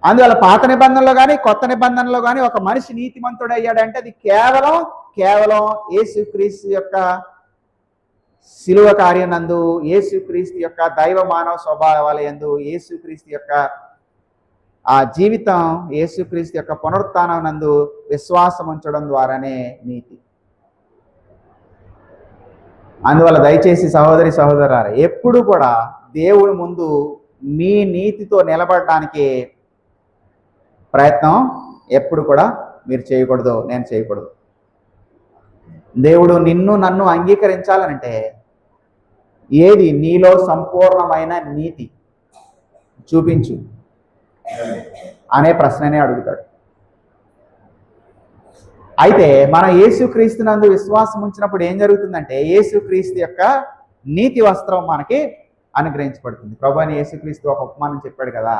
అందువల్ల పాత నిబంధనలో కానీ కొత్త నిబంధనలో కానీ ఒక మనిషి నీతిమంతుడు అయ్యాడంటే అది కేవలం కేవలం యేసుక్రీస్తు యొక్క శిలువ కార్యనందు, యేసుక్రీస్తు యొక్క దైవ మానవ స్వభావాల యందు, యేసుక్రీస్తు యొక్క ఆ జీవితం, యేసుక్రీస్తు యొక్క పునరుత్థానం నందు విశ్వాసం ఉంచడం ద్వారానే నీతి. అందువల్ల దయచేసి సహోదరి సహోదరులారా, ఎప్పుడు కూడా దేవుడి ముందు మీ నీతితో నిలబడడానికి ప్రయత్నం ఎప్పుడు కూడా మీరు చేయకూడదు, నేను చేయకూడదు. దేవుడు నిన్ను నన్ను అంగీకరించాలనంటే ఏది నీలో సంపూర్ణమైన నీతి చూపించు అనే ప్రశ్ననే అడుగుతాడు. అయితే మనం యేసుక్రీస్తునందు విశ్వాసం ఉంచినప్పుడు ఏం జరుగుతుందంటే యేసుక్రీస్తు యొక్క నీతి వస్త్రం మనకి అనుగ్రహించబడుతుంది. ప్రభువైన యేసుక్రీస్తు ఒక ఉపమానం చెప్పాడు కదా,